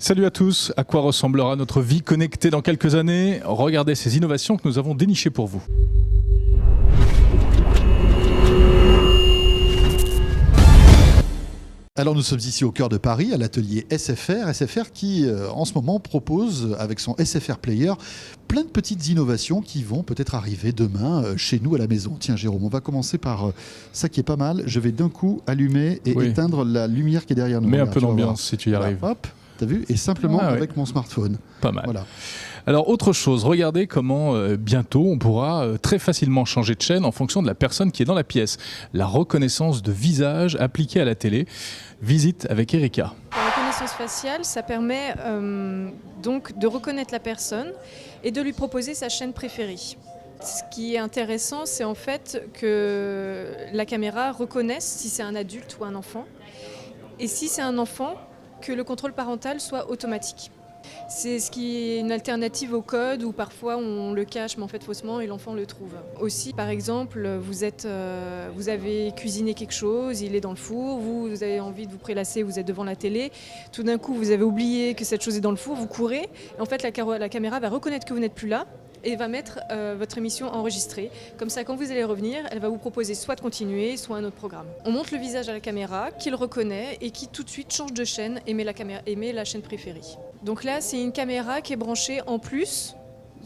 Salut à tous, à quoi ressemblera notre vie connectée dans quelques années? Regardez ces innovations que nous avons dénichées pour vous. Alors nous sommes ici au cœur de Paris, à l'atelier SFR qui en ce moment propose avec son SFR Player plein de petites innovations qui vont peut-être arriver demain chez nous à la maison. Tiens Jérôme, on va commencer par ça qui est pas mal. Je vais d'un coup allumer et éteindre la lumière qui est derrière nous. Mets un peu d'ambiance si tu y arrives. Là, hop, t'as vu? Et simplement avec mon smartphone. Pas mal. Voilà. Alors autre chose, regardez comment bientôt on pourra très facilement changer de chaîne en fonction de la personne qui est dans la pièce. La reconnaissance de visage appliquée à la télé. Visite avec Erika. La reconnaissance faciale, ça permet donc de reconnaître la personne et de lui proposer sa chaîne préférée. Ce qui est intéressant, c'est en fait que la caméra reconnaisse si c'est un adulte ou un enfant. Et si c'est un enfant, que le contrôle parental soit automatique. C'est ce qui est une alternative au code où parfois on le cache mais en fait faussement et l'enfant le trouve. Aussi par exemple vous avez cuisiné quelque chose, il est dans le four, vous avez envie de vous prélasser, vous êtes devant la télé, tout d'un coup vous avez oublié que cette chose est dans le four, vous courez, et en fait la caméra va reconnaître que vous n'êtes plus là et va mettre votre émission enregistrée. Comme ça, quand vous allez revenir, elle va vous proposer soit de continuer, soit un autre programme. On montre le visage à la caméra, qui le reconnaît et qui tout de suite change de chaîne et met la chaîne préférée. Donc là, c'est une caméra qui est branchée en plus,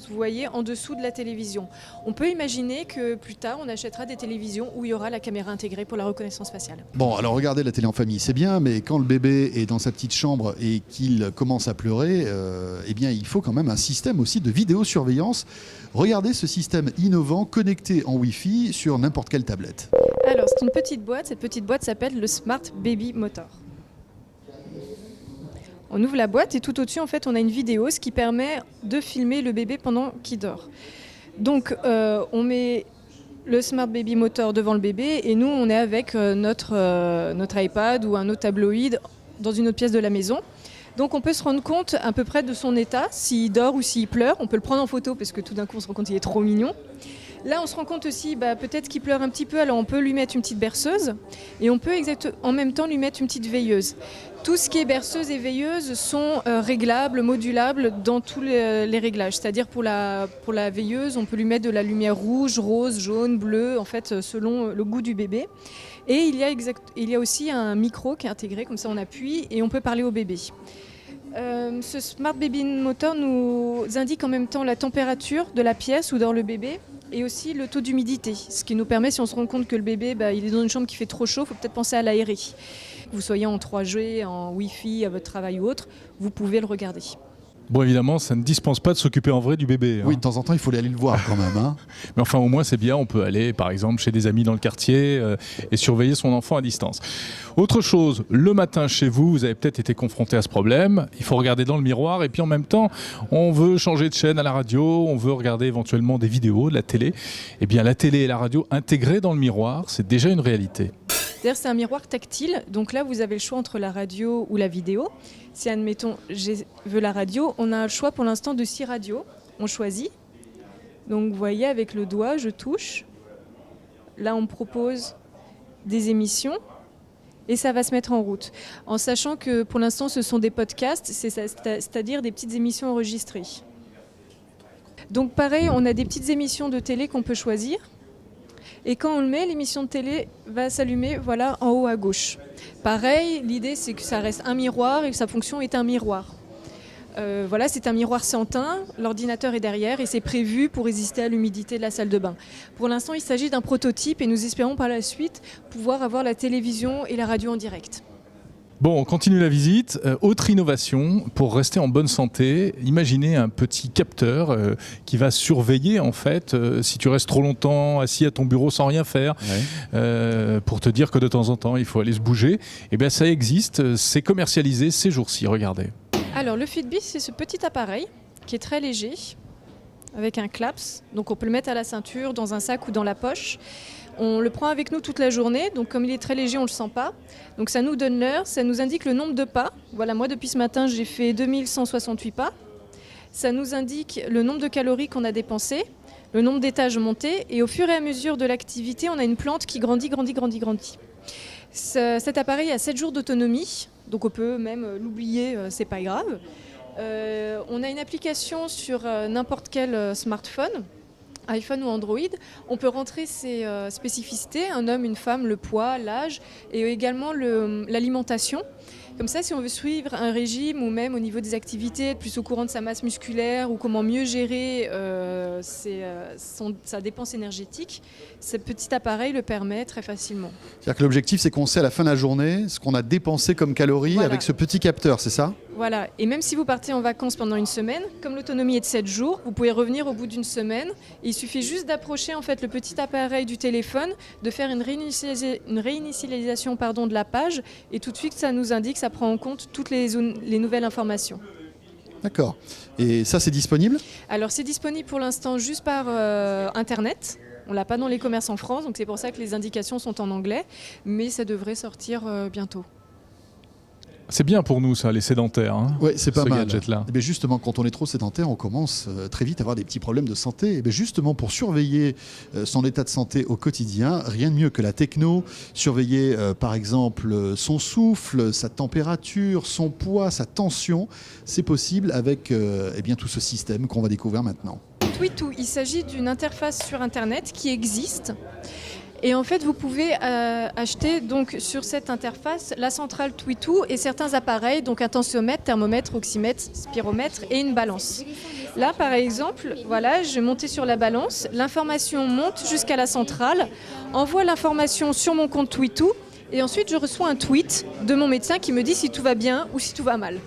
vous voyez, en dessous de la télévision. On peut imaginer que plus tard, on achètera des télévisions où il y aura la caméra intégrée pour la reconnaissance faciale. Bon, alors regardez la télé en famille, c'est bien, mais quand le bébé est dans sa petite chambre et qu'il commence à pleurer, eh bien, il faut quand même un système aussi de vidéosurveillance. Regardez ce système innovant connecté en Wi-Fi sur n'importe quelle tablette. Alors, c'est une petite boîte. Cette petite boîte s'appelle le Smart Baby Motor. On ouvre la boîte et tout au-dessus, en fait, on a une vidéo, ce qui permet de filmer le bébé pendant qu'il dort. Donc, on met le Smart Baby Motor devant le bébé et nous, on est avec notre iPad ou un autre tabloïd dans une autre pièce de la maison. Donc, on peut se rendre compte à peu près de son état, s'il dort ou s'il pleure. On peut le prendre en photo parce que tout d'un coup, on se rend compte qu'il est trop mignon. Là, on se rend compte aussi, peut-être qu'il pleure un petit peu, alors on peut lui mettre une petite berceuse et on peut en même temps lui mettre une petite veilleuse. Tout ce qui est berceuse et veilleuse sont réglables, modulables dans tous les réglages. C'est-à-dire pour la veilleuse, on peut lui mettre de la lumière rouge, rose, jaune, bleue, en fait, selon le goût du bébé. Et il y a aussi un micro qui est intégré, comme ça on appuie et on peut parler au bébé. Ce Smart Baby Motor nous indique en même temps la température de la pièce où dort le bébé et aussi le taux d'humidité, ce qui nous permet, si on se rend compte que le bébé il est dans une chambre qui fait trop chaud, il faut peut-être penser à l'aérer. Que vous soyez en 3G, en Wi-Fi, à votre travail ou autre, vous pouvez le regarder. Bon, évidemment, ça ne dispense pas de s'occuper en vrai du bébé. Oui, de temps en temps, il faut aller le voir quand même. Hein. Mais enfin, au moins, c'est bien. On peut aller, par exemple, chez des amis dans le quartier et surveiller son enfant à distance. Autre chose, le matin chez vous, vous avez peut-être été confronté à ce problème. Il faut regarder dans le miroir et puis en même temps, on veut changer de chaîne à la radio, on veut regarder éventuellement des vidéos, de la télé. Eh bien, la télé et la radio intégrées dans le miroir, c'est déjà une réalité. C'est-à-dire c'est un miroir tactile, donc là vous avez le choix entre la radio ou la vidéo. Si admettons je veux la radio, on a le choix pour l'instant de 6 radios, on choisit. Donc vous voyez avec le doigt je touche, là on me propose des émissions et ça va se mettre en route. En sachant que pour l'instant ce sont des podcasts, c'est-à-dire des petites émissions enregistrées. Donc pareil, on a des petites émissions de télé qu'on peut choisir. Et quand on le met, l'émission de télé va s'allumer voilà, en haut à gauche. Pareil, l'idée c'est que ça reste un miroir et que sa fonction est un miroir. Voilà, c'est un miroir sans teint, l'ordinateur est derrière et c'est prévu pour résister à l'humidité de la salle de bain. Pour l'instant, il s'agit d'un prototype et nous espérons par la suite pouvoir avoir la télévision et la radio en direct. Bon, on continue la visite. Autre innovation, pour rester en bonne santé, imaginez un petit capteur qui va surveiller en fait si tu restes trop longtemps assis à ton bureau sans rien faire, pour te dire que de temps en temps il faut aller se bouger. Eh bien ça existe, c'est commercialisé ces jours-ci, regardez. Alors le Fitbit, c'est ce petit appareil qui est très léger, avec un claps, donc on peut le mettre à la ceinture, dans un sac ou dans la poche. On le prend avec nous toute la journée, donc comme il est très léger, on ne le sent pas. Donc ça nous donne l'heure, ça nous indique le nombre de pas. Voilà, moi depuis ce matin, j'ai fait 2168 pas. Ça nous indique le nombre de calories qu'on a dépensées, le nombre d'étages montés, et au fur et à mesure de l'activité, on a une plante qui grandit. Cet appareil a 7 jours d'autonomie, donc on peut même l'oublier, c'est pas grave. On a une application sur n'importe quel smartphone, iPhone ou Android. On peut rentrer ses spécificités, un homme, une femme, le poids, l'âge et également l'alimentation. Comme ça, si on veut suivre un régime ou même au niveau des activités, être plus au courant de sa masse musculaire ou comment mieux gérer sa dépense énergétique, ce petit appareil le permet très facilement. C'est-à-dire que l'objectif, c'est qu'on sait à la fin de la journée ce qu'on a dépensé comme calories avec ce petit capteur, c'est ça ? Voilà, et même si vous partez en vacances pendant une semaine, comme l'autonomie est de 7 jours, vous pouvez revenir au bout d'une semaine. Et il suffit juste d'approcher en fait, le petit appareil du téléphone, de faire une réinitialisation de la page, et tout de suite ça nous indique, ça prend en compte toutes les nouvelles informations. D'accord. Et ça, c'est disponible ? Alors c'est disponible pour l'instant juste par Internet. On ne l'a pas dans les commerces en France, donc c'est pour ça que les indications sont en anglais, mais ça devrait sortir bientôt. C'est bien pour nous, ça, les sédentaires. Hein, oui, c'est pas mal. Gadget-là. Et bien justement, quand on est trop sédentaire, on commence très vite à avoir des petits problèmes de santé. Et bien justement, pour surveiller son état de santé au quotidien, rien de mieux que la techno. Surveiller, par exemple, son souffle, sa température, son poids, sa tension. C'est possible avec tout ce système qu'on va découvrir maintenant. Tweetoo, il s'agit d'une interface sur Internet qui existe. Et en fait, vous pouvez acheter donc sur cette interface la centrale Tweetoo et certains appareils, donc un tensiomètre, thermomètre, oxymètre, spiromètre et une balance. Là, par exemple, voilà, je vais monter sur la balance, l'information monte jusqu'à la centrale, envoie l'information sur mon compte Tweetoo et ensuite je reçois un tweet de mon médecin qui me dit si tout va bien ou si tout va mal.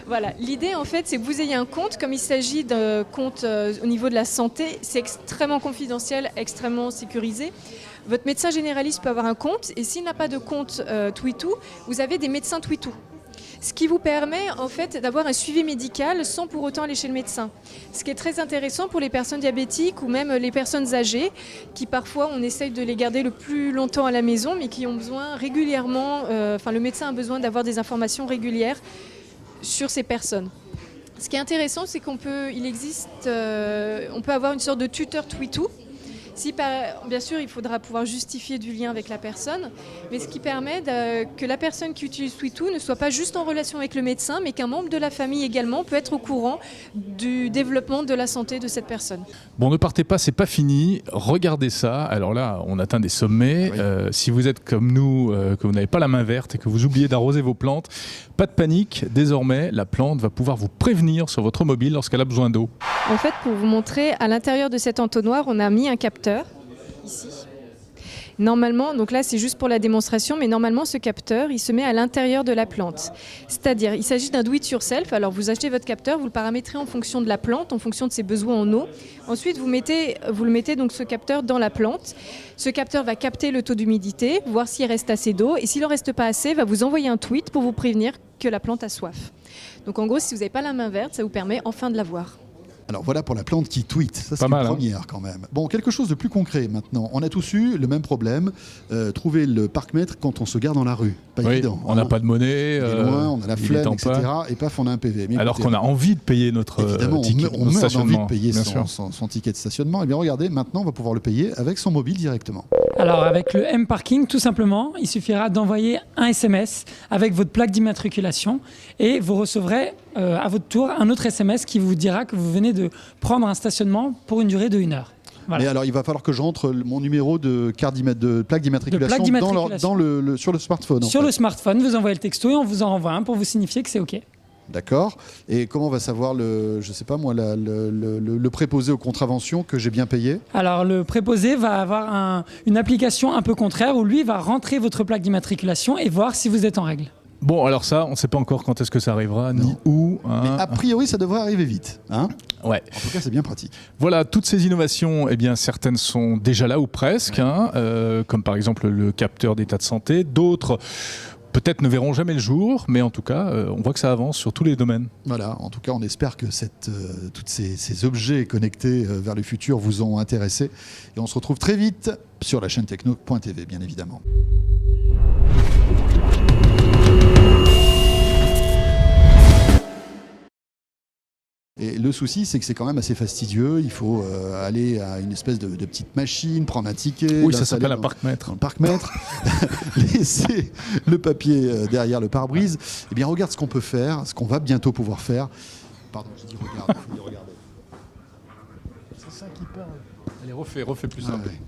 Voilà, l'idée en fait c'est que vous ayez un compte, comme il s'agit d'un compte au niveau de la santé, c'est extrêmement confidentiel, extrêmement sécurisé. Votre médecin généraliste peut avoir un compte et s'il n'a pas de compte Tweetoo, vous avez des médecins Tweetoo. Ce qui vous permet en fait d'avoir un suivi médical sans pour autant aller chez le médecin. Ce qui est très intéressant pour les personnes diabétiques ou même les personnes âgées qui parfois on essaye de les garder le plus longtemps à la maison mais qui ont besoin régulièrement, le médecin a besoin d'avoir des informations régulières sur ces personnes. Ce qui est intéressant c'est on peut avoir une sorte de tuteur Tweetoo. Bien sûr, il faudra pouvoir justifier du lien avec la personne, mais ce qui permet que la personne qui utilise Tweetoo ne soit pas juste en relation avec le médecin, mais qu'un membre de la famille également peut être au courant du développement de la santé de cette personne. Bon, ne partez pas, c'est pas fini. Regardez ça. Alors là, on atteint des sommets. Oui. Si vous êtes comme nous, que vous n'avez pas la main verte et que vous oubliez d'arroser vos plantes, pas de panique. Désormais, la plante va pouvoir vous prévenir sur votre mobile lorsqu'elle a besoin d'eau. En fait, pour vous montrer, à l'intérieur de cet entonnoir, on a mis un capteur. Ici. Normalement, donc là c'est juste pour la démonstration, mais normalement ce capteur il se met à l'intérieur de la plante. C'est-à-dire il s'agit d'un do it yourself, alors vous achetez votre capteur, vous le paramétrez en fonction de la plante, en fonction de ses besoins en eau. Ensuite vous le mettez donc ce capteur dans la plante. Ce capteur va capter le taux d'humidité, voir s'il reste assez d'eau et s'il n'en reste pas assez, va vous envoyer un tweet pour vous prévenir que la plante a soif. Donc en gros si vous n'avez pas la main verte, ça vous permet enfin de la voir. Alors voilà pour la plante qui tweet, ça c'est une première quand même. Bon, quelque chose de plus concret maintenant. On a tous eu le même problème, trouver le parc-mètre quand on se gare dans la rue. Pas évident. On n'a pas de monnaie, on est loin, on a la flemme, etc. Et paf, on a un PV. Mais alors qu'on a envie de payer notre ticket on meurt d'envie de payer son ticket de stationnement. Et bien regardez, maintenant on va pouvoir le payer avec son mobile directement. Alors avec le M-Parking, tout simplement, il suffira d'envoyer un SMS avec votre plaque d'immatriculation et vous recevrez à votre tour un autre SMS qui vous dira que vous venez de prendre un stationnement pour une durée de 1 heure. Voilà. Mais alors il va falloir que j'entre mon numéro de plaque d'immatriculation sur le smartphone. Sur le smartphone, vous envoyez le texto et on vous en renvoie un pour vous signifier que c'est OK. D'accord. Et comment on va savoir le préposé aux contraventions que j'ai bien payé ? Alors le préposé va avoir une application un peu contraire où lui va rentrer votre plaque d'immatriculation et voir si vous êtes en règle. Bon, alors ça, on ne sait pas encore quand est-ce que ça arrivera, ni où. Hein. Mais a priori, ça devrait arriver vite. Hein ? Ouais. En tout cas, c'est bien pratique. Voilà, toutes ces innovations, eh bien, certaines sont déjà là ou presque, comme par exemple le capteur d'état de santé. D'autres, peut-être ne verront jamais le jour, mais en tout cas, on voit que ça avance sur tous les domaines. Voilà, en tout cas, on espère que tous ces objets connectés vers le futur vous ont intéressé. Et on se retrouve très vite sur la chaîne techno.tv, bien évidemment. Et le souci, c'est que c'est quand même assez fastidieux. Il faut aller à une espèce de petite machine, prendre un ticket. Oui, ça l'installer s'appelle un dans parc-mètre. le parc-mètre, laisser le papier derrière le pare-brise. Eh bien, regarde ce qu'on peut faire, ce qu'on va bientôt pouvoir faire. Pardon, j'ai dit regarde, il faut dire regarder. C'est ça qui parle. Allez, refais plus Ah, simple. ouais.